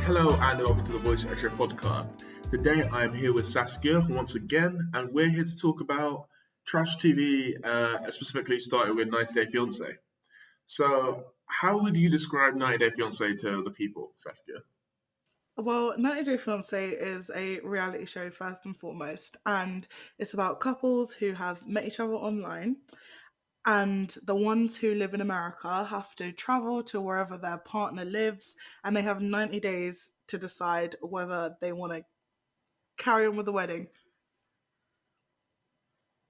Hello and welcome to the Voice Extra podcast. Today I'm here with Saskia once again, and we're here to talk about trash TV, specifically starting with 90 Day Fiancé. So, how would you describe 90 Day Fiancé to the people, Saskia? Well, 90 Day Fiancé is a reality show first and foremost, and it's about couples who have met each other online, and the ones who live in America have to travel to wherever their partner lives, and they have 90 days to decide whether they want to carry on with the wedding.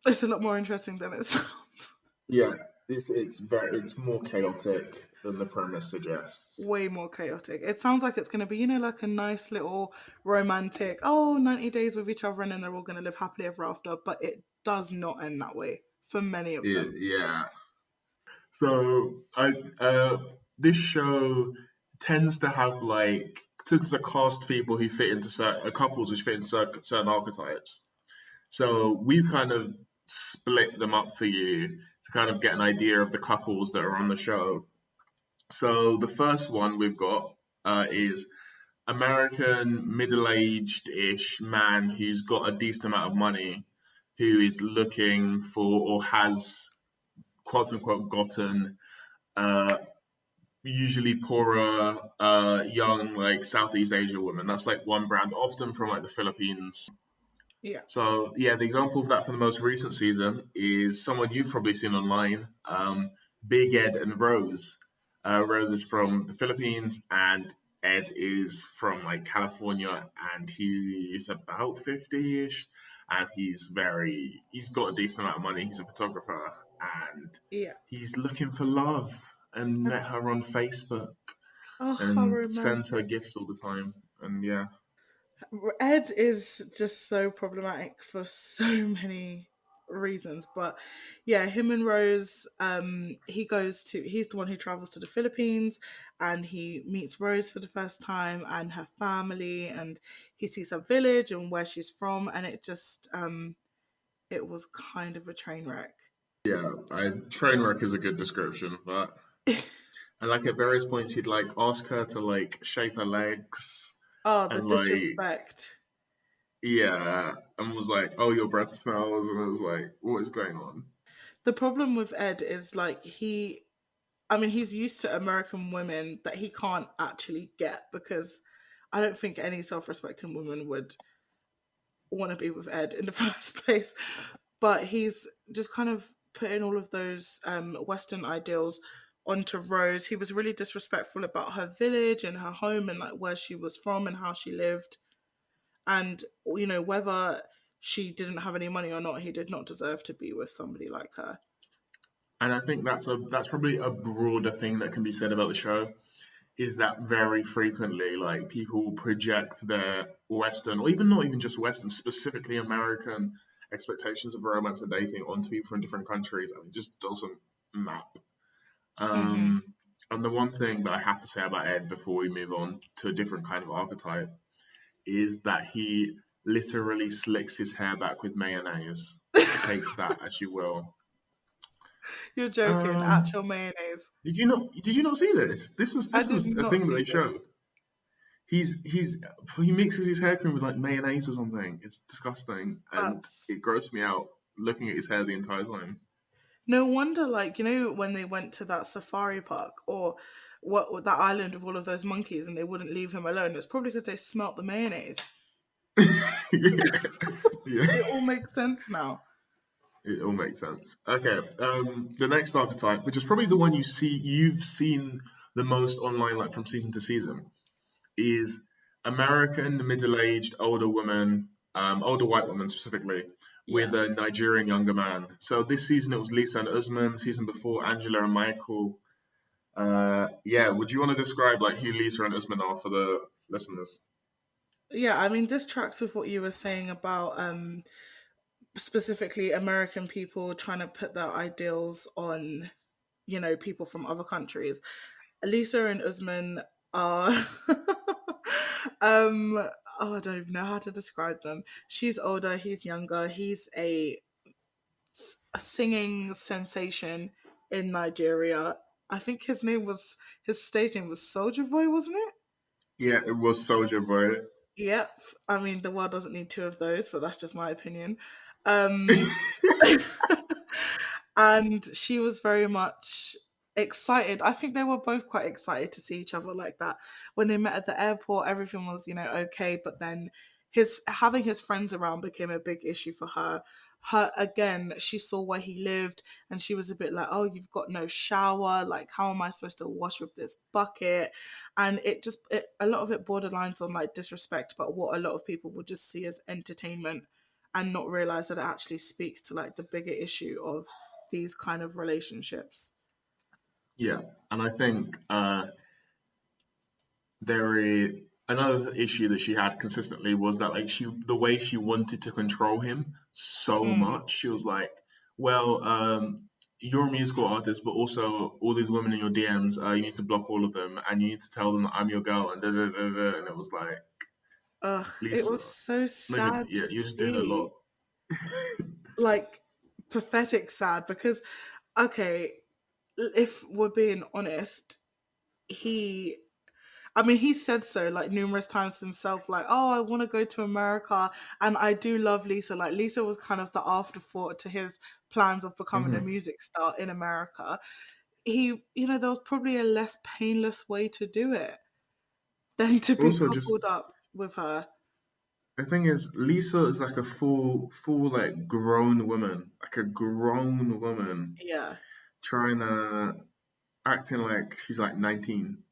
It's a lot more interesting than it sounds. Yeah, it's more chaotic than the premise suggests. Way more chaotic. It sounds like it's going to be, like a nice little romantic, 90 days with each other and then they're all going to live happily ever after, but it does not end that way for many of them. Yeah. So I this show tends to have like to cast people who fit into certain couples which fit into certain archetypes. So we've kind of split them up for you to kind of get an idea of the couples that are on the show. So the first one we've got is American middle-aged-ish man who's got a decent amount of money, who is looking for or has quote unquote gotten uh, usually poorer, young, like Southeast Asia women. That's like one brand, often from like the Philippines. Yeah. So yeah, the example of that from the most recent season is someone you've probably seen online, Big Ed and Rose. Rose is from the Philippines, and Ed is from like California, and he's about 50-ish, and he's got a decent amount of money. He's a photographer, and Yeah. he's looking for love, and met her on Facebook, Oh, how and sends her romantic. gifts all the time, and yeah. Ed is just so problematic for so many reasons. But yeah, him and Rose, he's the one who travels to the Philippines and he meets Rose for the first time and her family and he sees her village and where she's from and it was kind of a train wreck. Yeah, train wreck is a good description, but and like at various points he'd like ask her to like shape her legs Oh, the and like disrespect. yeah, and was like, oh your breath smells, and I was like, what is going on? The problem with Ed is like he's used to American women that he can't actually get because I don't think any self respecting woman would want to be with Ed in the first place. But he's just kind of putting all of those Western ideals onto Rose. He was really disrespectful about her village and her home and like where she was from and how she lived. And, whether she didn't have any money or not, he did not deserve to be with somebody like her. And I think that's probably a broader thing that can be said about the show is that very frequently like people project their Western or even not even just Western, specifically American expectations of romance and dating onto people from different countries, and it just doesn't map. Mm-hmm. Um, and the one thing that I have to say about Ed before we move on to a different kind of archetype is that he literally slicks his hair back with mayonnaise. Take that as you will. You're joking. Um, Actual mayonnaise. did you not see this? This was I this did was a not thing that see they this. showed. He's he mixes his hair cream with like mayonnaise or something. It's disgusting and That's it grossed me out looking at his hair the entire time. no wonder, like, when they went to that safari park or what that island with all of those monkeys and they wouldn't leave him alone. It's probably because they smelt the mayonnaise. Yeah. It all makes sense now. It all makes sense. Okay, the next archetype, which is probably the one you've seen the most online, like from season to season, is American middle-aged older woman, older white woman specifically, with Yeah. a Nigerian younger man. So this season it was Lisa and Usman. Season before Angela and Michael. Yeah, would you want to describe like who Lisa and Usman are for the listeners? Yeah, I mean, this tracks with what you were saying about specifically American people trying to put their ideals on, people from other countries. Lisa and Usman are um I don't even know how to describe them. She's older, he's younger, he's a singing sensation in Nigeria. I think his stage name was Soldier Boy, wasn't it? Yeah, it was Soldier Boy. Yep. I mean, the world doesn't need two of those, but that's just my opinion. Um, and she was very much excited. I think they were both quite excited to see each other like that. When they met at the airport, everything was, okay, but then his having his friends around became a big issue for her. Her again, she saw where he lived and she was a bit like, "Oh, you've got no shower. Like, how am I supposed to wash with this bucket?" And a lot of it borderlines on like disrespect, but what a lot of people would just see as entertainment and not realize that it actually speaks to like the bigger issue of these kind of relationships. Yeah, and I think there is another issue that she had consistently was that like the way she wanted to control him so Mm. much. She was like, well, you're a musical artist, but also all these women in your DMs, you need to block all of them, and you need to tell them that I'm your girl, and da da da da. And it was like, Ugh, it Lisa, was so maybe sad yeah, to you're just doing a lot. see. Like, pathetic sad because, okay, if we're being honest, he I mean, he said so like numerous times himself, like, "Oh, I want to go to America, and I do love Lisa." Like, Lisa was kind of the afterthought to his plans of becoming a Hmm. music star in America. There was probably a less painless way to do it than to be Also, just coupled up with her. the thing is, Lisa is like a full like grown woman, like a grown woman Yeah. trying to acting like she's like 19.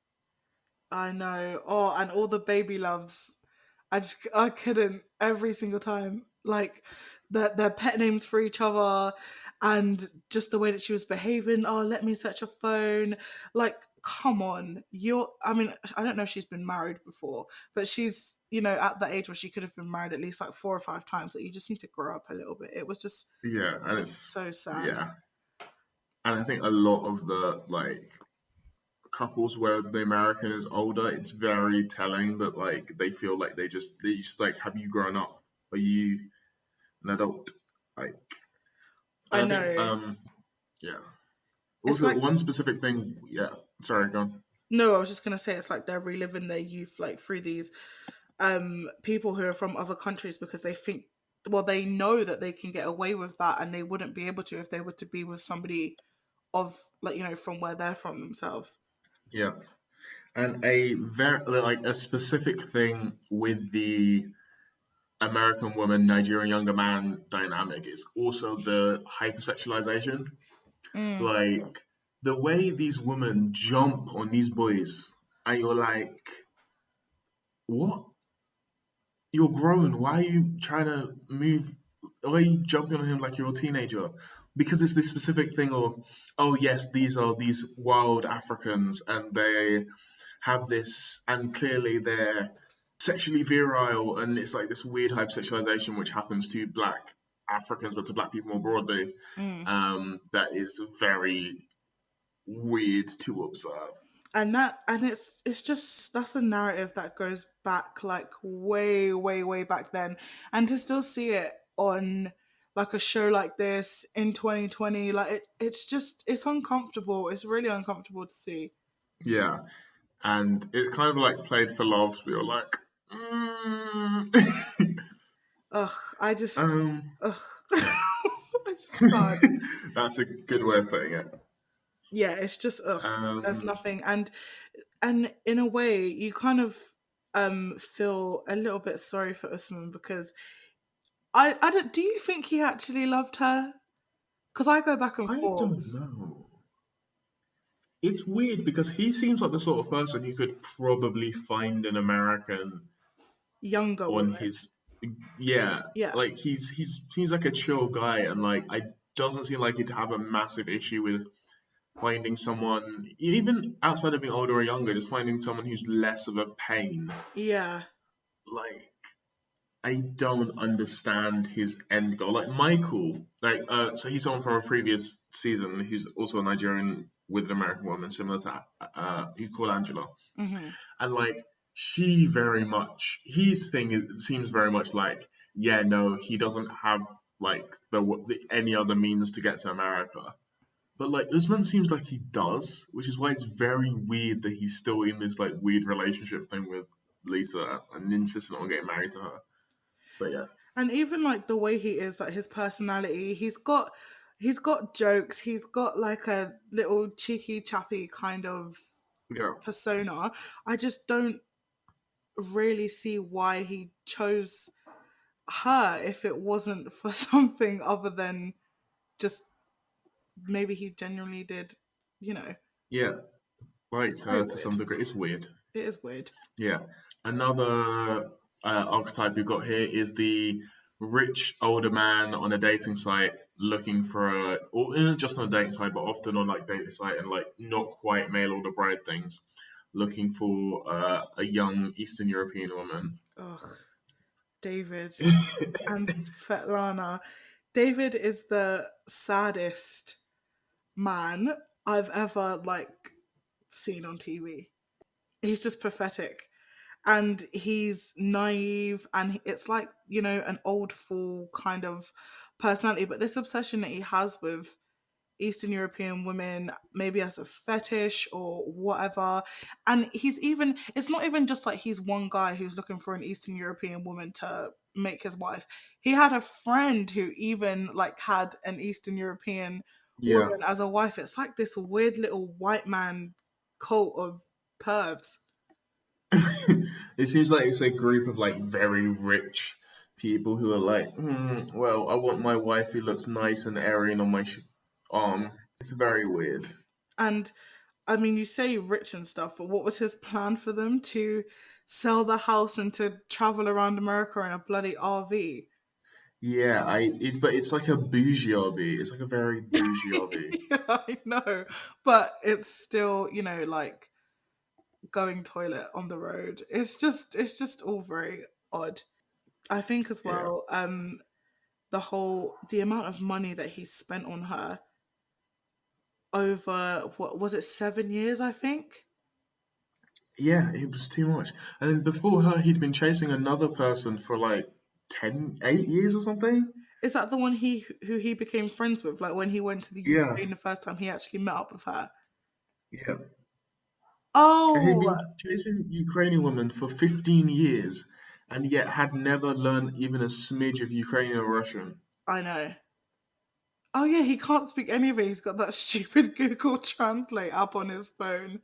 I know. Oh, and all the baby loves. I couldn't every single time. Like their pet names for each other and just the way that she was behaving. Oh, let me search your phone. Like, come on. I mean, I don't know if she's been married before, but she's, at the age where she could have been married at least like 4 or 5 times. That you just need to grow up a little bit. Yeah, it was and just it's so sad. yeah, and I think a lot of the like couples where the American is older, it's very telling that like they just like, have you grown up? Are you an adult? Like, I and I think know. yeah. It's Also, like one specific thing, yeah. Sorry, go on. no, I was just gonna say it's like they're reliving their youth like through these people who are from other countries because they think, well, they know that they can get away with that and they wouldn't be able to if they were to be with somebody of like from where they're from themselves. Yeah, and a very like a specific thing with the American woman, Nigerian younger man dynamic is also the hypersexualization. Mm, Like the way these women jump on these boys, and you're like, what? You're grown. Why are you trying to move? Why are you jumping on him like you're a teenager? Because it's this specific thing of, oh yes, these are these wild Africans, and they have this, and clearly they're sexually virile, and it's like this weird hypersexualization which happens to Black Africans, but to Black people more broadly. mm. That is very weird to observe. And it's just that's a narrative that goes back like way way back then, and to still see it on like a show like this in 2020, like it's uncomfortable. It's really uncomfortable to see. Yeah, and it's kind of like played for laughs. We were like, mm. Ugh, I just, um, ugh, I just can't. that's a good way of putting it. Yeah, it's just ugh. There's Um, nothing, and in a way, you kind of feel a little bit sorry for Usman because I don't. Do you think he actually loved her? Because I go back and I don't forth. know. It's weird because he seems like the sort of person you could probably find an American Younger on women, his, yeah, yeah, like he's seems like a chill guy, and like I doesn't seem like he'd have a massive issue with finding someone even outside of being older or younger, just finding someone who's less of a pain. yeah, Like I don't understand his end goal. Like Michael, like so he's someone from a previous season who's also a Nigerian with an American woman, similar to he's called Angela, hmm, and like she very much his thing seems very much like, yeah, no, he doesn't have like the any other means to get to America, But like Usman seems like he does, which is why it's very weird that he's still in this like weird relationship thing with Lisa and insisting on getting married to her. But yeah, And even like the way he is, like his personality, he's got jokes, he's got like a little cheeky chappy kind of yeah, persona. I just don't really see why he chose her if it wasn't for something other than just maybe he genuinely did, you know. yeah, like It's very her to some weird. degree. It's weird. It is weird. Yeah. Another archetype we've got here is the rich older man on a dating site looking for a, or not just on a dating site, but often on like dating site and like not quite mail order bride things, looking for a young Eastern European woman. Ugh, David and Svetlana. David is the saddest man I've ever like seen on TV. He's just pathetic. And he's naive and it's like, an old fool kind of personality, but this obsession that he has with Eastern European women, maybe as a fetish or whatever. And it's not even just like he's one guy who's looking for an Eastern European woman to make his wife. He had a friend who even like had an Eastern European Yeah. woman as a wife. It's like this weird little white man cult of pervs. It seems like it's a group of like very rich people who are like, well, I want my wife who looks nice and Aryan on my arm. It's very weird. And I mean, you say rich and stuff, but what was his plan for them to sell the house and to travel around America in a bloody RV? Yeah, but it's like a bougie RV. It's like a very bougie RV. Yeah, I know, but it's still, like going toilet on the road. It's just all very odd. I think as Yeah. well, the amount of money that he spent on her over what was it, 7 years? I think. Yeah, it was too much. And then before her, he'd been chasing another person for like 8 years or something. Is that the one who he became friends with? Like when he went to the Yeah, Ukraine the first time, he actually met up with her. yeah. And he'd Oh, been chasing Ukrainian women for 15 years and yet had never learned even a smidge of Ukrainian or Russian. I know. Oh yeah, he can't speak any of it. He's got that stupid Google Translate app on his phone.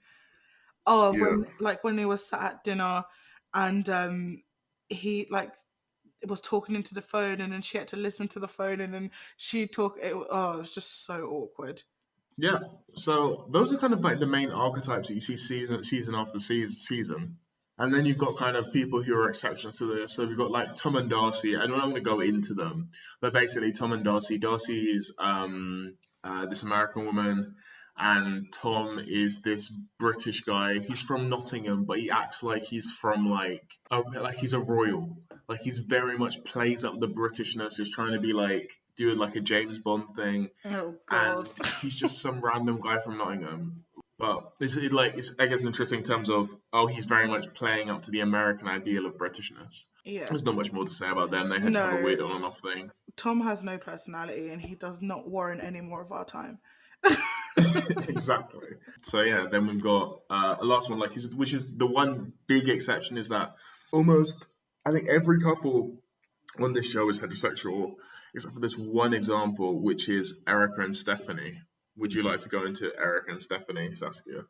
Oh, Yeah. when they were sat at dinner, and he like was talking into the phone, and then she had to listen to the phone, and then she talk. It was just so awkward. Yeah. So those are kind of like the main archetypes that you see season after season. And then you've got kind of people who are exceptions to this. So we've got like Tom and Darcy, and I'm not going to go into them, but basically Tom and Darcy. Darcy is this American woman, and Tom is this British guy. He's from Nottingham, but he acts like he's from like he's a royal. Like he's very much plays up the Britishness. He's trying to be like doing like a James Bond thing, Oh God. and he's just some random guy from Nottingham. But it's I guess interesting in terms of he's very much playing up to the American ideal of Britishness. Yeah. There's not much more to say about them. They just have a No, weird on and off thing. Tom has no personality, and he does not warrant any more of our time. Exactly. So yeah, then we've got a last one which is the one big exception is that almost I think every couple on this show is heterosexual except for this one example, which is Erica and Stephanie. Would you like to go into Erica and Stephanie, Saskia?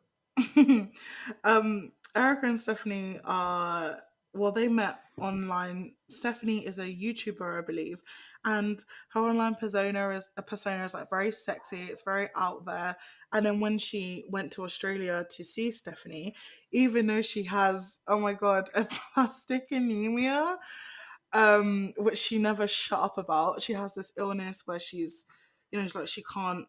Erica and Stephanie are, well, they met online. Stephanie is a YouTuber, I believe, and her online persona is like very sexy. It's very out there. And then when she went to Australia to see Stephanie, even though she has, oh my god, a plastic anemia, which she never shut up about. She has this illness where she's like she can't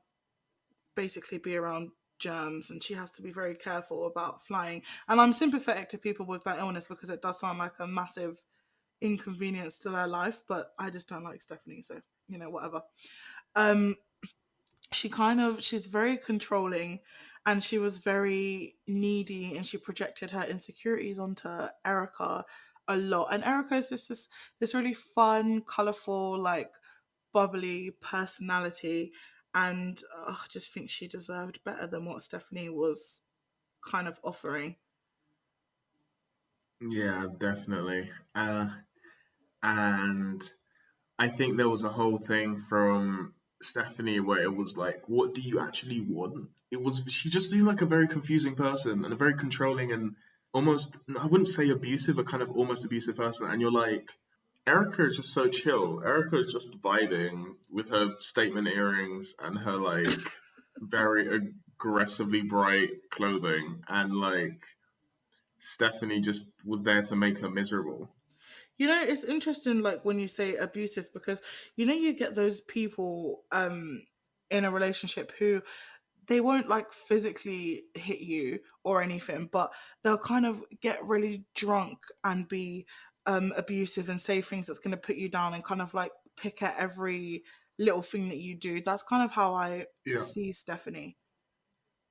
basically be around germs and she has to be very careful about flying. And I'm sympathetic to people with that illness because it does sound like a massive inconvenience to their life, but I just don't like Stephanie, so whatever. Um she's very controlling and she was very needy and she projected her insecurities onto Erica a lot. And Erica is just this really fun, colourful, like bubbly personality. and I just think she deserved better than what Stephanie was kind of offering. Yeah, definitely. And I think there was a whole thing from Stephanie where it was like, what do you actually want? It was she just seemed like a very confusing person and a very controlling and almost I wouldn't say abusive, but kind of almost abusive person. And you're like, Erica is just so chill. Erica is just vibing with her statement earrings and her like very aggressively bright clothing, and like Stephanie just was there to make her miserable. You know, it's interesting, like when you say abusive, because you know you get those people in a relationship who they won't like physically hit you or anything, but they'll kind of get really drunk and be abusive and say things that's going to put you down and kind of like pick at every little thing that you do. That's kind of how I Yeah. see Stephanie.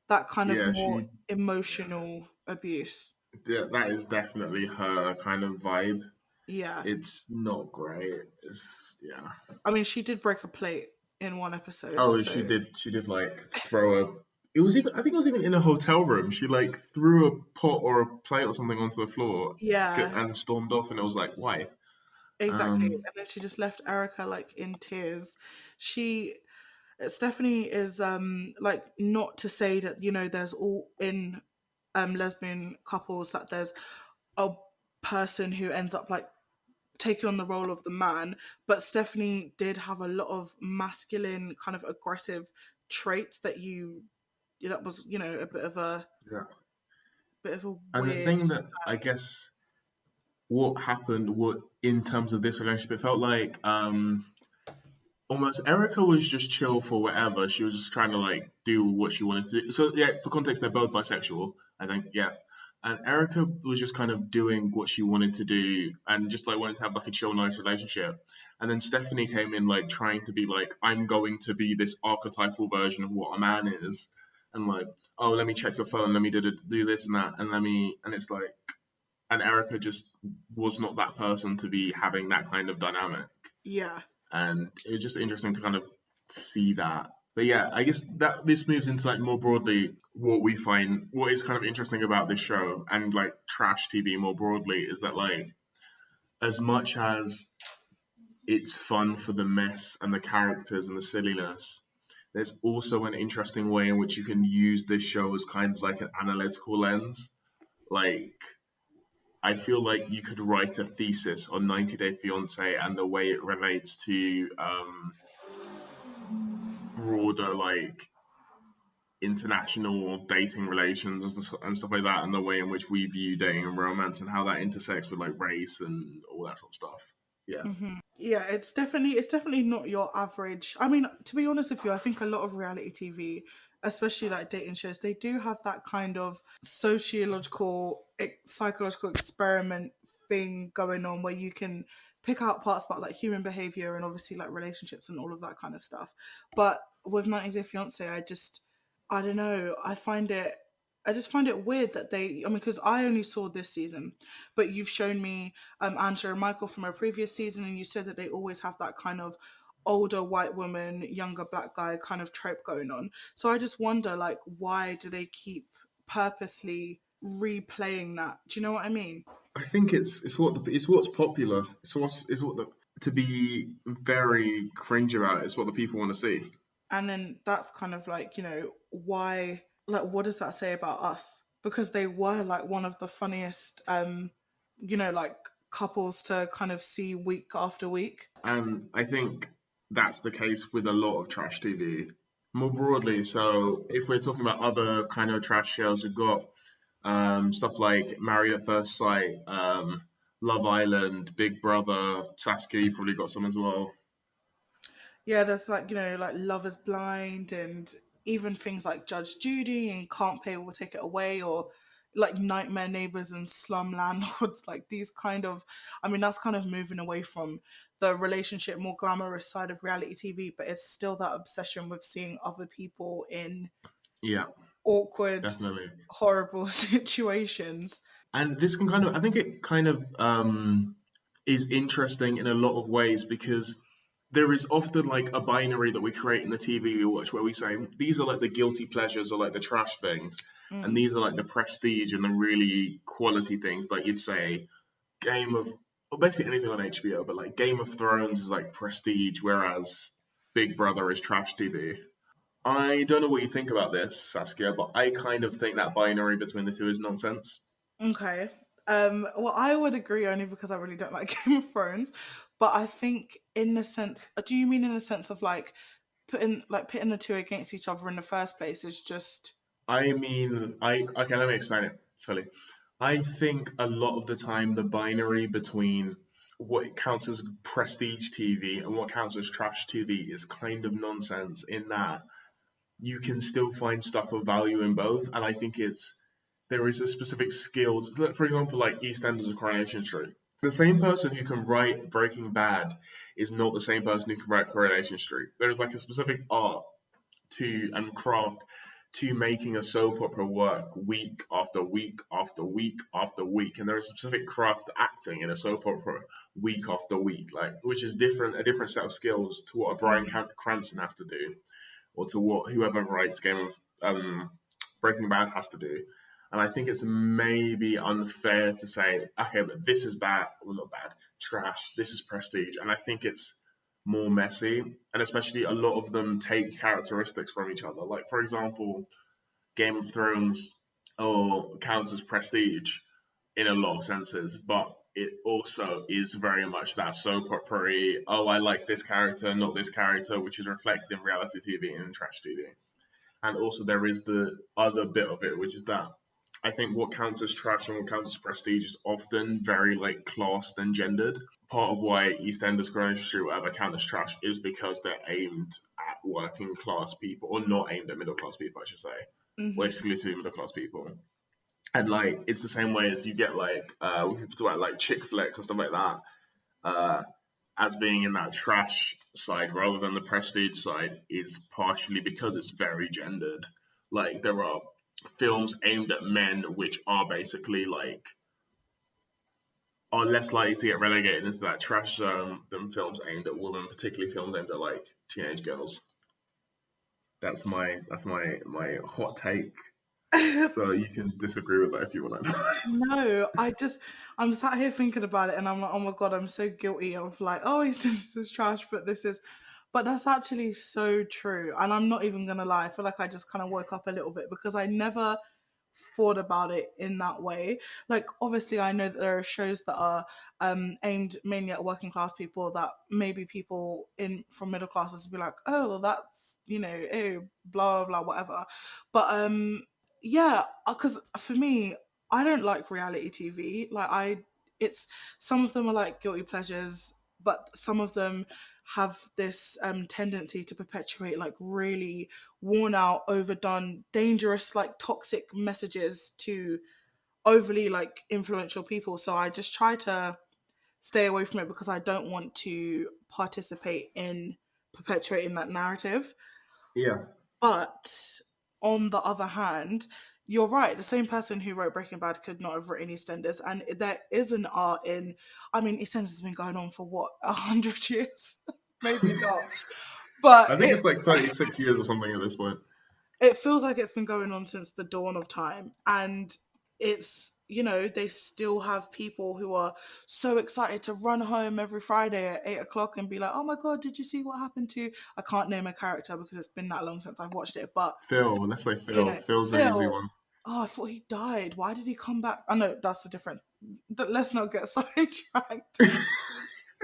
That kind of Yeah, more she emotional abuse. yeah, that is definitely her kind of vibe. Yeah. It's not great. It's yeah. I mean, she did break a plate in one episode, Oh, so she did like throw a it was even I think it was even in a hotel room. She like threw a pot or a plate or something onto the floor yeah, and stormed off, and it was like, why? exactly. Um And then she just left Erica like in tears. She Stephanie is like, not to say that, you know, there's all in lesbian couples that there's a person who ends up like taking on the role of the man, but Stephanie did have a lot of masculine kind of aggressive traits that that was, you know, a yeah. bit of a And the weird. thing that I guess what happened what in terms of this relationship, it felt like almost Erica was just chill for whatever. She was just trying to like do what she wanted to do. So yeah, for context, they're both bisexual, I think. Yeah. And Erica was just kind of doing what she wanted to do and just like wanted to have like a chill, nice relationship. And then Stephanie came in like trying to be like, I'm going to be this archetypal version of what a man is. And like, oh, let me check your phone, let me do this and that, and and it's like, and Erica just was not that person to be having that kind of dynamic, Yeah. and it was just interesting to kind of see that. But yeah, I guess that this moves into like more broadly what we find what is kind of interesting about this show and like trash TV more broadly is that like as much as it's fun for the mess and the characters and the silliness, there's also an interesting way in which you can use this show as kind of like an analytical lens. Like I feel like you could write a thesis on 90 Day Fiance and the way it relates to broader like international dating relations and stuff like that, and the way in which we view dating and romance and how that intersects with like race and all that sort of stuff. Yeah, Yeah, it's definitely not your average. I mean, to be honest with you, I think a lot of reality TV, especially like dating shows, they do have that kind of sociological, psychological experiment thing going on where you can pick out parts about like human behavior and obviously like relationships and all of that kind of stuff. But with 90 Day Fiance, I don't know. I just find it weird that I mean, because I only saw this season, but you've shown me Angela and Michael from a previous season, and you said that they always have that kind of older white woman, younger black guy kind of trope going on. So I just wonder, like, why do they keep purposely replaying that? Do you know what I mean? I think it's what's popular. It's what the to be very cringe about. It's what the people want to see. And then that's kind of like, you know, why, like, what does that say about us? Because they were like one of the funniest, you know, like couples to kind of see week after week. And I think that's the case with a lot of trash TV more broadly. So if we're talking about other kind of trash shows, we've got stuff like Married at First Sight, Love Island, Big Brother, Saskia. You probably got some as well. Yeah, there's like, you know, like Love is Blind and even things like Judge Judy and Can't Pay Will Take It Away, or like Nightmare Neighbors and Slum Landlords, like these kind of, I mean, that's kind of moving away from the relationship, more glamorous side of reality TV, but it's still that obsession with seeing other people in Yeah, awkward, definitely. horrible situations. And this can kind of, I think it kind of is interesting in a lot of ways because there is often like a binary that we create in the TV we watch where we say these are like the guilty pleasures or like the trash things, and Mm. these are like the prestige and the really quality things. Like you'd say Game of, well, basically anything on HBO, but like Game of Thrones is like prestige, whereas Big Brother is trash TV. I don't know what you think about this, Saskia, but I kind of think that binary between the two is nonsense. Okay. Well, I would agree only because I really don't like Game of Thrones, but I think in the sense, do you mean in the sense of like pitting the two against each other in the first place is just I mean, I okay, let me explain it fully. I think a lot of the time the binary between what counts as prestige TV and what counts as trash TV is kind of nonsense in that you can still find stuff of value in both, and I think it's there is a specific skills. For example, like EastEnders of Coronation Street. The same person who can write Breaking Bad is not the same person who can write Coronation Street. There's like a specific art to and craft to making a soap opera work week after week after week after week, and there is a specific craft to acting in a soap opera week after week, like which is different, a different set of skills to what a Bryan mm, Cranston has to do, or to what whoever writes Game of Breaking Bad has to do. And I think it's maybe unfair to say, okay, but this is bad, well, not bad, trash. This is prestige, and I think it's more messy, and especially a lot of them take characteristics from each other. Like for example, Game of Thrones or counts as prestige in a lot of senses, but it also is very much that soap opera. Oh, I like this character, not this character, which is reflected in reality TV and trash TV. And also there is the other bit of it, which is that I think what counts as trash and what counts as prestige is often very like classed and gendered. Part of why EastEnders, Coronation Street, whatever, count as trash is because they're aimed at working class people, or not aimed at middle class people, I should say, or hmm. exclusively middle class people. And like it's the same way as you get like when people talk about like chick flicks and stuff like that, uh, as being in that trash side rather than the prestige side is partially because it's very gendered. Like there are films aimed at men which are basically like are less likely to get relegated into that trash zone than films aimed at women, particularly films aimed at like teenage girls. That's my hot take. So you can disagree with that if you want. No, I'm sat here thinking about it and I'm like, oh my god, I'm so guilty of like, oh, he's this is trash, but but that's actually so true. And I'm not even gonna lie, I feel like I just kind of woke up a little bit because I never thought about it in that way. Like, obviously, I know that there are shows that are aimed mainly at working class people that maybe people in from middle classes would be like, oh, well, that's oh, blah blah blah, whatever. But yeah, because for me, I don't like reality TV. It's some of them are like guilty pleasures, but some of them have this tendency to perpetuate like really worn out, overdone, dangerous, like toxic messages to overly like influential people. So I just try to stay away from it because I don't want to participate in perpetuating that narrative. Yeah. But on the other hand, you're right. The same person who wrote Breaking Bad could not have written EastEnders, and there is an art in. I mean, EastEnders has been going on for what 100 years, maybe not, but I think it's like 36 years or something at this point. it feels like it's been going on since the dawn of time. And it's, they still have people who are so excited to run home every Friday at 8 o'clock and be like, oh my God, did you see what happened to, I can't name a character because it's been that long since I've watched it, but, Phil, let's say Phil. Phil's an easy Phil, one. oh, I thought he died. Why did he come back? I know that's the difference. Let's not get sidetracked.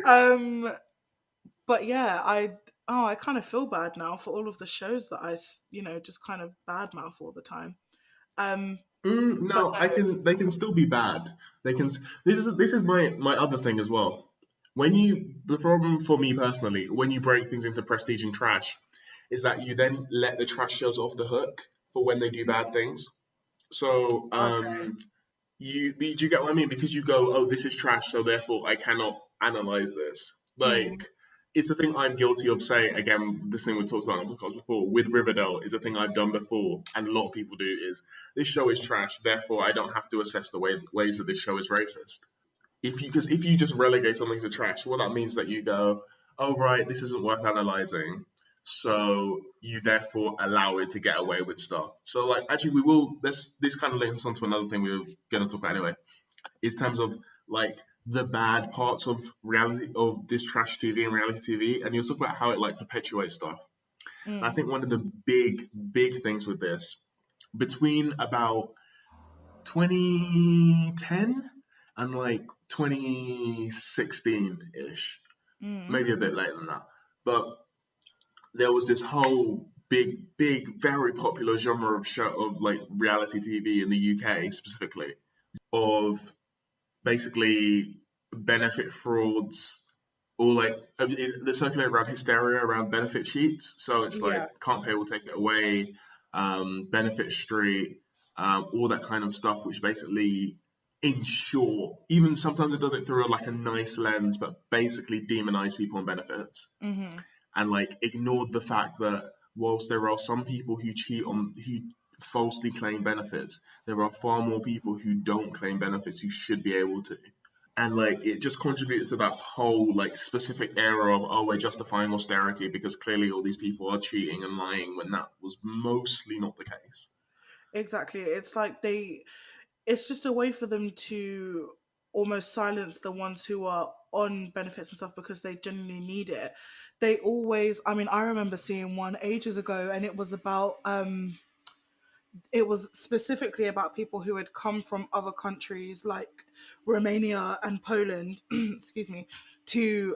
Um, but yeah, I kind of feel bad now for all of the shows that just kind of badmouth all the time. Um, but No, I can. They can still be bad. They can. This is my other thing as well. When you the problem for me personally, when you break things into prestige and trash, is that you then let the trash shows off the hook for when they do bad things. So no, okay. do you get what I mean? Because you go, oh, this is trash, so therefore I cannot analyze this. Mm, Like, it's a thing I'm guilty of saying. Again, this thing we talked about on the podcast before with Riverdale is a thing I've done before, and a lot of people do. Is this show is trash, therefore I don't have to assess the ways that this show is racist. If you just relegate something to trash, what that means that you go, oh right, this isn't worth analyzing. So you therefore allow it to get away with stuff. So like actually we will this kind of links us on to another thing we were gonna talk about anyway, is terms of like the bad parts of reality of this trash TV and reality TV, and you'll talk about how it like perpetuates stuff. And I Mm, think one of the big things with this, between about 2010 and like 2016 ish, mm, maybe a bit later than that, but there was this whole big, very popular genre of show of like reality TV in the UK specifically, of basically benefit frauds, or like they circulate around hysteria around benefit sheets. So it's yeah. like can't pay will take it away, benefit street, all that kind of stuff, which basically ensure, even sometimes it does it through like a nice lens, but basically demonize people on benefits, Hmm. and like ignored the fact that whilst there are some people who falsely claim benefits, there are far more people who don't claim benefits who should be able to. And like it just contributes to that whole like specific era of, oh, we're justifying austerity because clearly all these people are cheating and lying, when that was mostly not the case. Exactly. It's like it's just a way for them to almost silence the ones who are on benefits and stuff because they genuinely need it. They always, I mean, I remember seeing one ages ago and it was specifically about people who had come from other countries like Romania and Poland, excuse me, to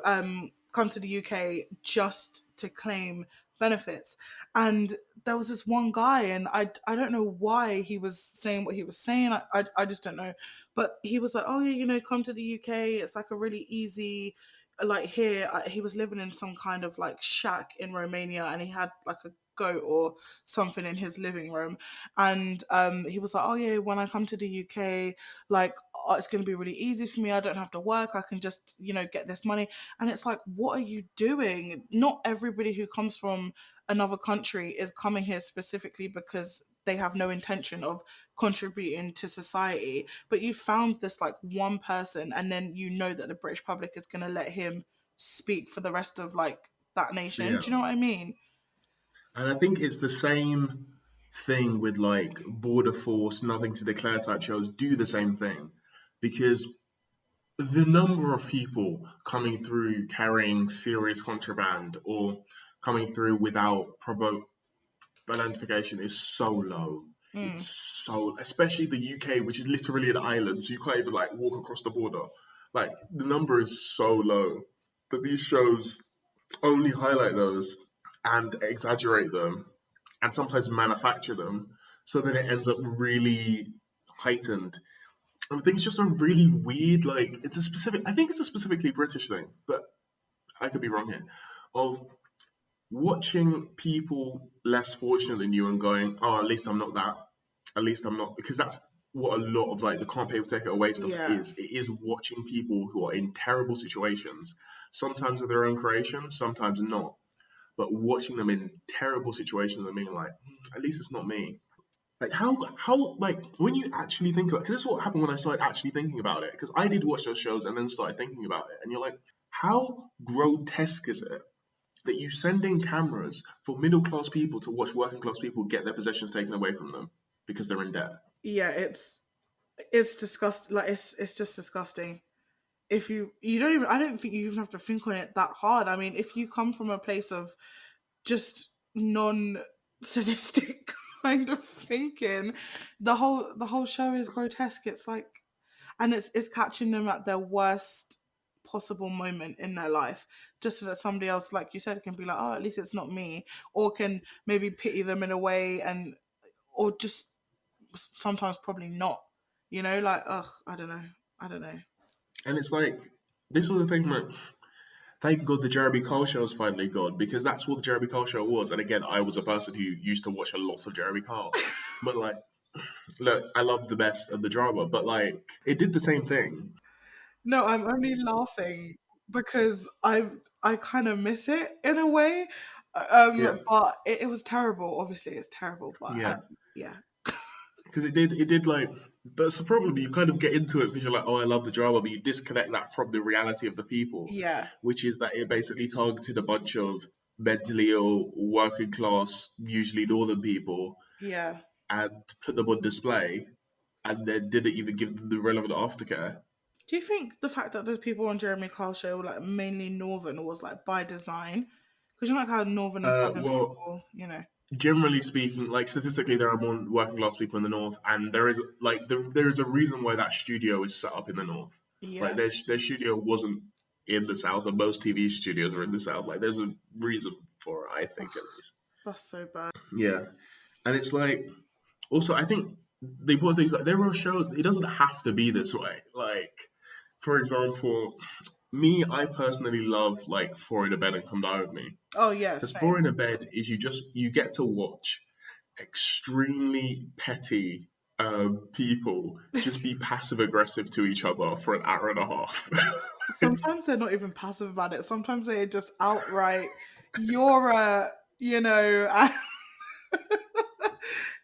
come to the UK just to claim benefits. And there was this one guy, and I don't know why he was saying what he was saying. I just don't know. But he was like, oh, yeah, come to the UK. It's like a really easy, like here, he was living in some kind of like shack in Romania and he had like a goat or something in his living room, and he was like, oh yeah, when I come to the UK, like it's going to be really easy for me, I don't have to work, I can just get this money. And it's like, what are you doing? Not everybody who comes from another country is coming here specifically because they have no intention of contributing to society, but you found this like one person, and then that the British public is going to let him speak for the rest of like that nation. Yeah. Do you know what I mean? And I think it's the same thing with like border force, nothing to declare type shows do the same thing, because the number of people coming through carrying serious contraband or coming through without proper identification is so low. It's Mm. so, especially the UK, which is literally an island, so you can't even like walk across the border. Like the number is so low. But these shows only highlight those and exaggerate them and sometimes manufacture them so that it ends up really heightened. I think it's just a really weird, like it's a specific. I think it's a specifically British thing, but I could be wrong here. Of watching people less fortunate than you and going, oh, at least I'm not that. At least I'm not, because that's what a lot of like the can't pay will take it away stuff Yeah. is. It is watching people who are in terrible situations, sometimes of their own creation, sometimes not. But watching them in terrible situations and being like, at least it's not me. Like how like when you actually think about it, because this is what happened when I started actually thinking about it. Because I did watch those shows and then started thinking about it, and you're like, how grotesque is it that you send in cameras for middle class people to watch working class people get their possessions taken away from them because they're in debt? Yeah, it's disgusting. Like it's just disgusting. If you don't even, I don't think you even have to think on it that hard. I mean, if you come from a place of just non sadistic kind of thinking, the whole show is grotesque. It's like, and it's catching them at their worst possible moment in their life, just so that somebody else, like you said, can be like, oh, at least it's not me, or can maybe pity them in a way, and or just sometimes probably not. Like, ugh, I don't know. And it's like this was the thing, like thank God the Jeremy Kyle show is finally gone, because that's what the Jeremy Kyle show was. And again, I was a person who used to watch a lot of Jeremy Kyle, but like, look, I love the best of the drama, but like, it did the same thing. No, I'm only laughing because I kind of miss it in a way. Yeah, But it was terrible. Obviously, it's terrible. But yeah. yeah, because it did like that's the problem. You kind of get into it because you're like, oh, I love the drama, but you disconnect that from the reality of the people, Yeah, which is that it basically targeted a bunch of mentally ill, working class, usually northern people, yeah. and put them on display, and then didn't even give them the relevant aftercare. Do you think the fact that those people on Jeremy Kyle's show were like mainly northern was like by design? Because you know like how northern and southern Well, people, you know. generally speaking, like statistically, there are more working class people in the north, and there is a reason why that studio is set up in the north. Like Yeah, their studio wasn't in the south, and most TV studios are in the south. Like there's a reason for it, I think at least. that's so bad. Yeah, and it's like also I think the important thing is like there are shows. It doesn't have to be this way. Like for example, me, I personally love like Four in a Bed and Come Down with Me. Oh yeah, Because same. Four in a Bed is you get to watch extremely petty people just be passive aggressive to each other for an hour and a half. Sometimes they're not even passive about it. Sometimes they're just outright, you're a, you know,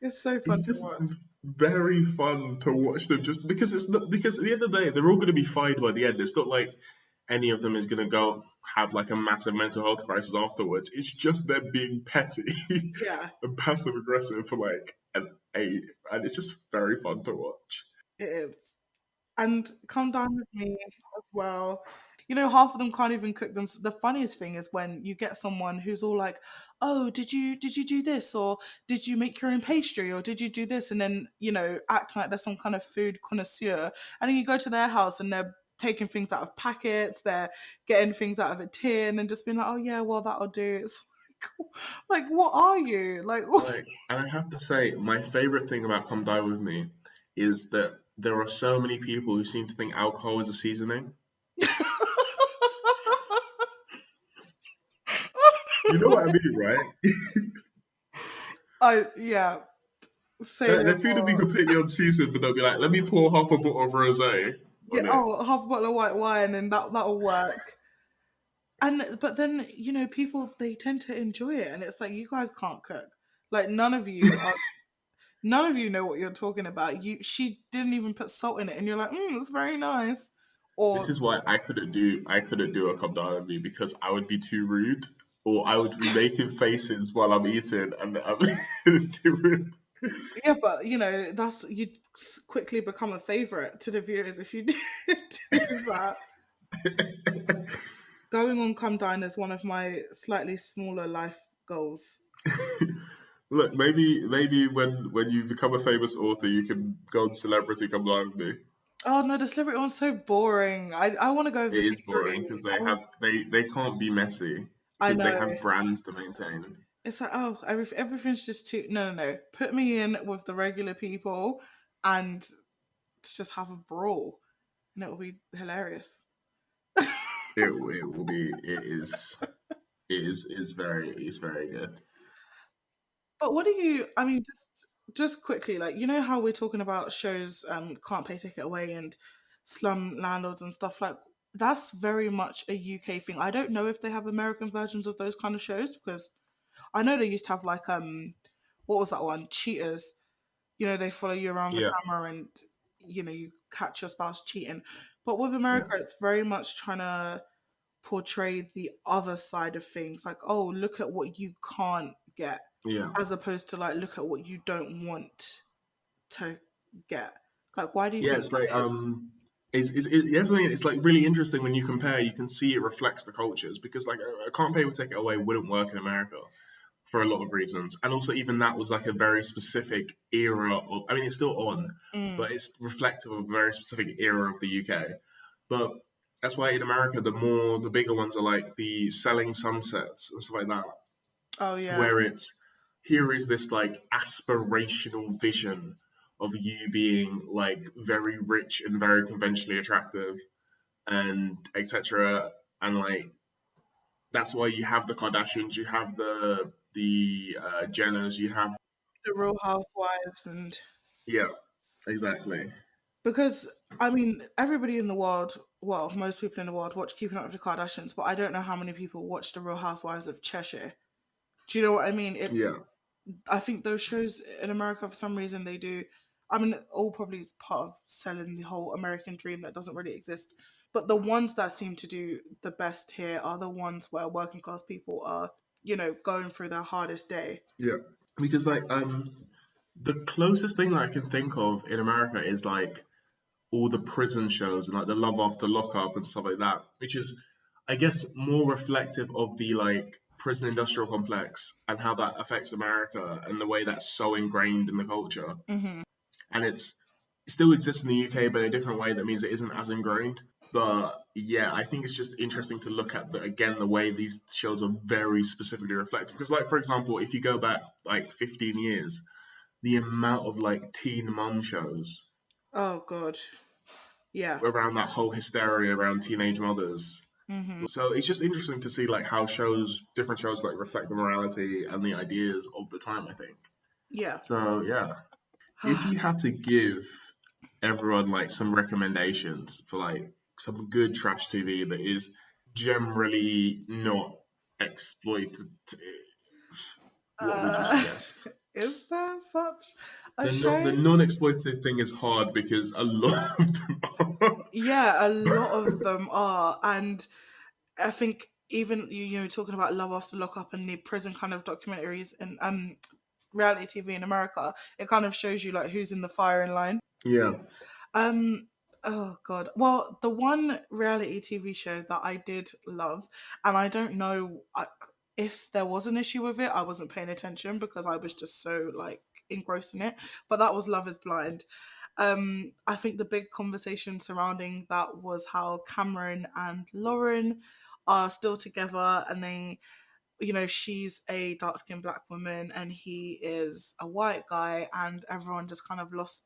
it's so fun It's to just watch. very fun to watch them just because it's not because at the end of the day they're all going to be fine by the end. It's not like any of them is going to go have like a massive mental health crisis afterwards. It's just them being petty Yeah, and passive aggressive for like and it's just very fun to watch. it is. And Come Down With Me as well. You know, half of them can't even cook them. The funniest thing is when you get someone who's all like, "Oh, did you do this, or did you make your own pastry, or did you do this?" And then acting like they're some kind of food connoisseur. And then you go to their house and they're taking things out of packets, they're getting things out of a tin, and just being like, "Oh yeah, well that'll do." It's like what are you like? Like, and I have to say, my favorite thing about Come Die With Me is that there are so many people who seem to think alcohol is a seasoning. You know what I mean, right? I yeah, say no Their food will be more. completely unseasoned, but they'll be like, let me pour half a bottle of rosé Yeah, on it. oh, half a bottle of white wine and that'll work. And but then, people they tend to enjoy it and it's like you guys can't cook. Like none of you know what you're talking about. She didn't even put salt in it and you're like, it's very nice. This Or is why I couldn't do a Come Die With Me because I would be too rude, or I would be making faces while I'm eating, and I'm too rude. yeah, but that's you'd quickly become a favorite to the viewers if you do that. Going on Come Dine is one of my slightly smaller life goals. Look, maybe when you become a famous author, you can go on Celebrity Come Die With Me. Oh no, the celebrity one's so boring. I want to go with the It is secret. boring because they can't be messy I because they know. have brands to maintain. It's like, oh, everything's just too. No, no, no. Put me in with the regular people and just have a brawl, and it'll be hilarious. It will be it is very good. But what do you? I mean, just quickly, like how we're talking about shows can't pay ticket away and slum landlords and stuff like that's very much a UK thing. I don't know if they have American versions of those kind of shows because I know they used to have like what was that one? Cheaters. They follow you around the Yeah, camera and you catch your spouse cheating. But with yeah, America, it's very much trying to portray the other side of things. Like, oh, look at what you can't get, yeah. as opposed to like, look at what you don't want to get. Like, why do you Yeah, think it's like that is? that's what I mean, it's like really interesting when you compare. You can see it reflects the cultures because like a can't pay will take it away wouldn't work in America for a lot of reasons, and also even that was like a very specific era of. I mean, it's still on, Mm. but it's reflective of a very specific era of the UK. But that's why in America, the bigger ones are like the Selling Sunsets and stuff like that, Oh yeah. where it's here is this like aspirational vision of you being like very rich and very conventionally attractive and etc. And like that's why you have the Kardashians, you have the Jenners, you have The Real Housewives and yeah, exactly. because I mean everybody in the world, well, most people in the world watch Keeping Up with the Kardashians, but I don't know how many people watch The Real Housewives of Cheshire. Do you know what I mean? Yeah, I think those shows in America for some reason they do. I mean, it all probably is part of selling the whole American dream that doesn't really exist. But the ones that seem to do the best here are the ones where working class people are, going through their hardest day. Yeah. Because like the closest thing that I can think of in America is like all the prison shows and like the Love After Lockup and stuff like that, which is, I guess, more reflective of the like prison industrial complex and how that affects America and the way that's so ingrained in the culture. And it still exists in the UK, but in a different way that means it isn't as ingrained. But yeah, I think it's just interesting to look at the way these shows are very specifically reflective. Because, like for example, if you go back like 15 years, the amount of like teen mum shows Oh, God. Yeah. around that whole hysteria around teenage mothers. So it's just interesting to see like how different shows like reflect the morality and the ideas of the time, I think. Yeah. So yeah, if you had to give everyone like some recommendations for like some good trash TV that is generally not exploitative, what would you Uh, suggest? is there such a The show? non-exploitative thing is hard because a lot of them are. Yeah, a lot of them are. And I think even talking about Love After Lockup and the prison kind of documentaries and reality TV in America, it kind of shows you like who's in the firing line. Yeah, Um, oh God. Well, the one reality TV show that I did love, and I don't know if there was an issue with it, I wasn't paying attention because I was just so like engrossed in it. But that was Love Is Blind. I think the big conversation surrounding that was how Cameron and Lauren are still together, and she's a dark skinned black woman and he is a white guy, and everyone just kind of lost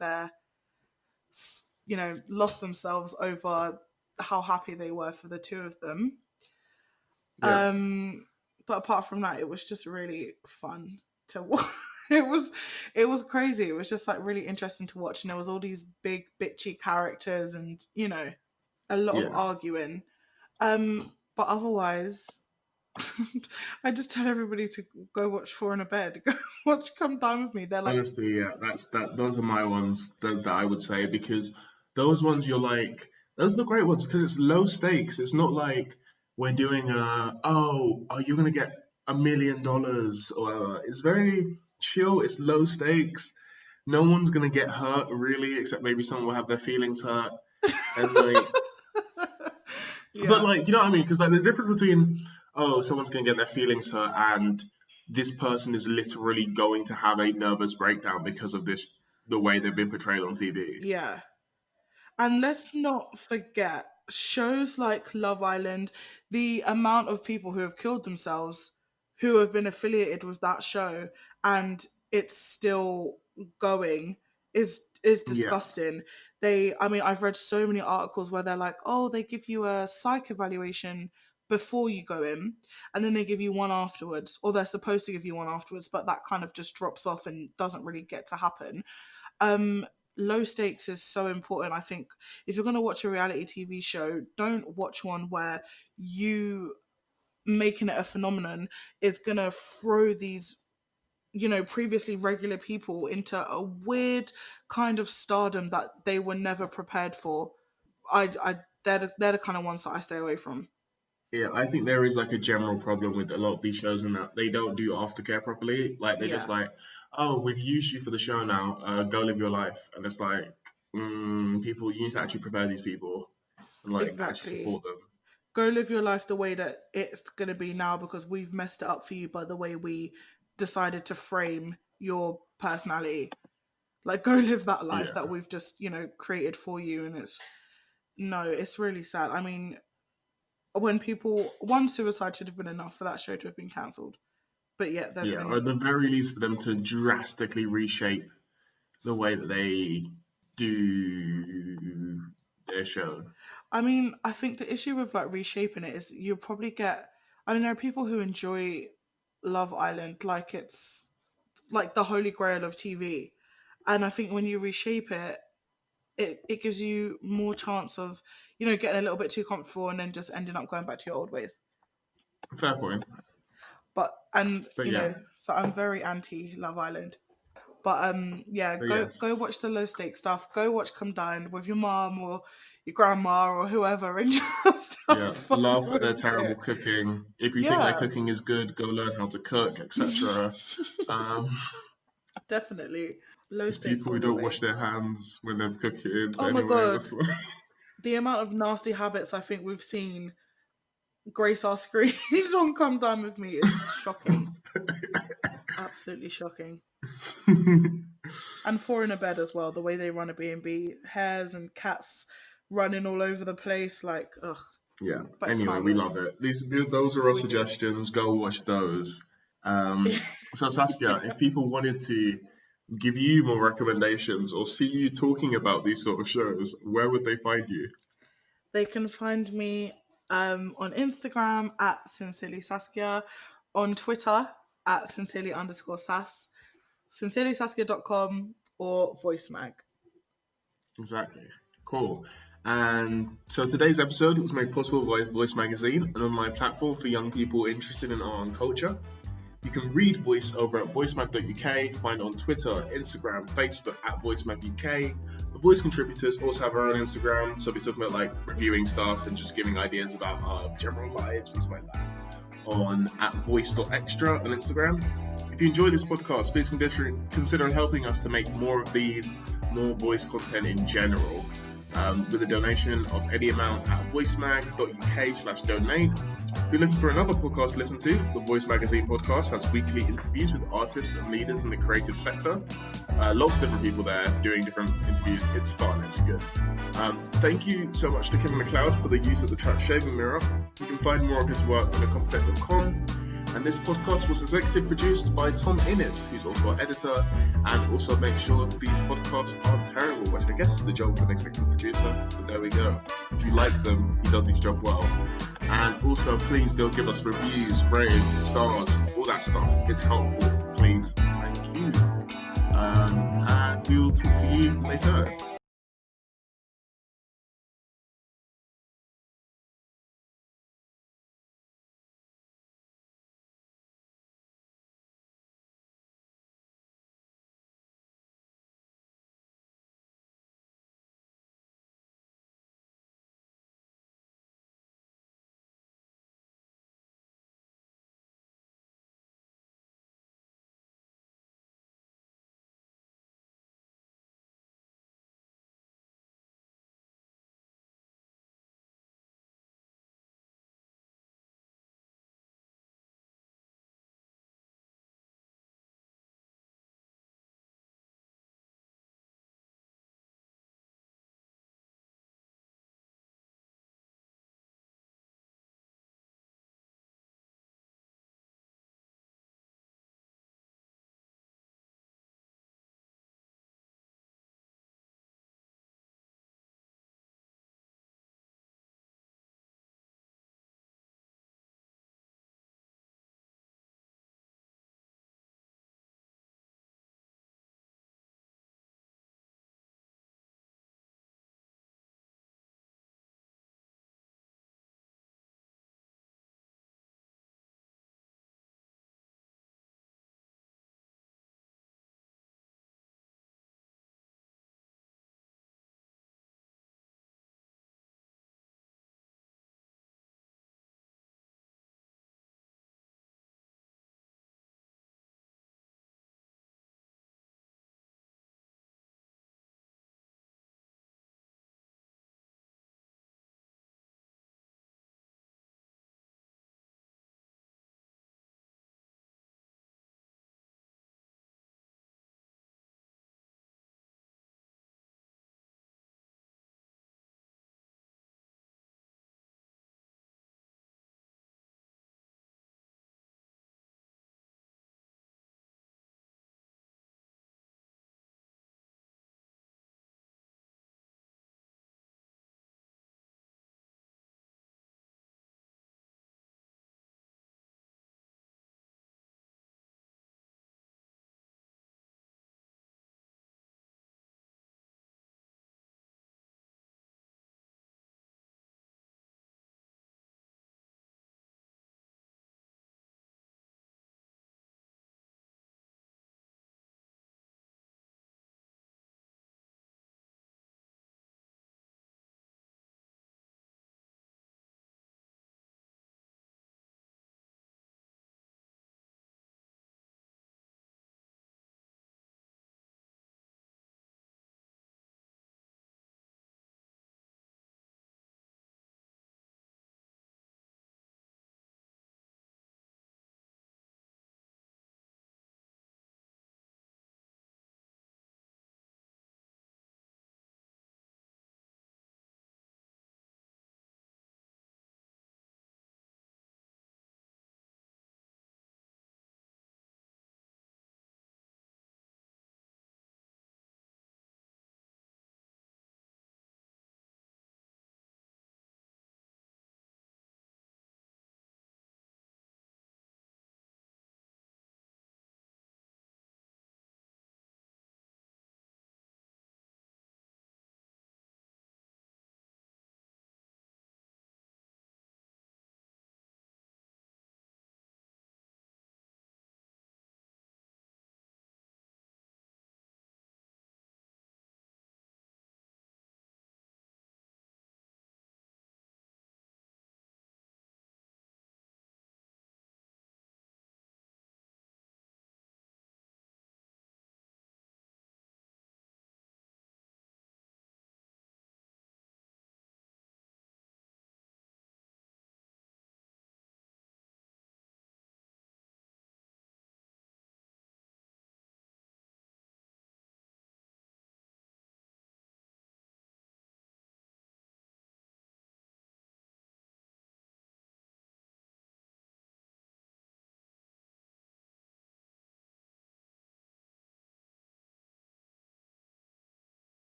themselves over how happy they were for the two of them. yeah, But apart from that, it was just really fun to watch. It was crazy. It was just like really interesting to watch, and there was all these big bitchy characters, and a lot of yeah. arguing. But otherwise, I just tell everybody to go watch Four in a Bed. Go watch Come Down with Me. They're like, Honestly, yeah, that's that. Those are my ones that I would say because those ones you're like, those are the great ones because it's low stakes. It's not like we're doing are you gonna get $1 million or it's very chill. It's low stakes. No one's gonna get hurt really, except maybe someone will have their feelings hurt. And like, but yeah, like, you know what I mean? Because like, there's a difference between someone's gonna get their feelings hurt and this person is literally going to have a nervous breakdown because of the way they've been portrayed on TV. yeah. And let's not forget shows like Love Island, the amount of people who have killed themselves who have been affiliated with that show and it's still going is Yeah, disgusting. I mean, I've read so many articles where they're like, "Oh, they give you a psych evaluation before you go in and then they give you one afterwards, or they're supposed to give you one afterwards, but that kind of just drops off and doesn't really get to happen." um Low stakes is so important. I think if you're going to watch a reality TV show, don't watch one where you making it a phenomenon is going to throw these previously regular people into a weird kind of stardom that they were never prepared for. I they're the kind of ones that I stay away from. yeah. I think there is like a general problem with a lot of these shows in that they don't do aftercare properly. Like they're just Yeah, like, oh, we've used you for the show now. Go live your life. And it's like, people, you need to actually prepare these people and like actually exactly. support them. Go live your life the way that it's going to be now because we've messed it up for you by the way we decided to frame your personality. Like, go live that life that Yeah, we've just, created for you. And it's really sad. I mean, one suicide should have been enough for that show to have been cancelled. But yet, there's yeah. Or been, at the very least, for them to drastically reshape the way that they do their show. I mean, I think the issue with like reshaping it is you'll probably I mean, there are people who enjoy Love Island like it's like the holy grail of TV. And I think when you reshape it, it gives you more chance of, getting a little bit too comfortable and then just ending up going back to your old ways. Fair point. But, and, But yeah, so I'm very anti Love Island. But yeah, But go yes. watch the low stakes stuff. Go watch Come Dine with your mom or your grandma or whoever, and just have Yeah, fun laugh at their with terrible it. cooking. If you think their Yeah, cooking is good, go learn how to cook, etc. Um, definitely. Low stakes People who all the don't wash way. their hands when they're cooking. Oh But my anyway, god, that's the amount of nasty habits I think we've seen grace our screens on Come Dine with Me is shocking. Absolutely shocking. And Four in a Bed as well. The way they run a B&B, hares and cats running all over the place, like ugh. Yeah. But it's Anyway, we harmless. love it. Those are our We do. suggestions. Go watch those. So Saskia, if people wanted to give you more recommendations or see you talking about these sort of shows, where would they find you? They can find me on Instagram at Sincerely Saskia, on Twitter at Sincerely underscore Sass, sincerelysaskia.com or VoiceMag. Exactly. Cool. And so today's episode was made possible by Voice Magazine, an online platform for young people interested in art and culture. You can read Voice over at voicemag.uk, find on Twitter, Instagram, Facebook at voicemag.uk. The Voice contributors also have our own Instagram, so we're talking about like reviewing stuff and just giving ideas about our general lives and stuff like that on at voice.extra on Instagram. If you enjoy this podcast, please consider helping us to make more of these, more voice content in general, with a donation of any amount at voicemag.uk/donate. If you're looking for another podcast to listen to, the Voice Magazine podcast has weekly interviews with artists and leaders in the creative sector. Lots of different people there doing different interviews. It's fun, it's good. Thank you so much to Kevin MacLeod for the use of the track Shaving Mirror. You can find more of his work on thecomptech.com. And this podcast was executive produced by Tom Inniss, who's also our editor, and also makes sure these podcasts aren't terrible, which I guess is the job of an executive producer, but there we go. If you like them, he does his job well. And also, please go give us reviews, ratings, stars, all that stuff. It's helpful, please. Thank you. And we will talk to you later.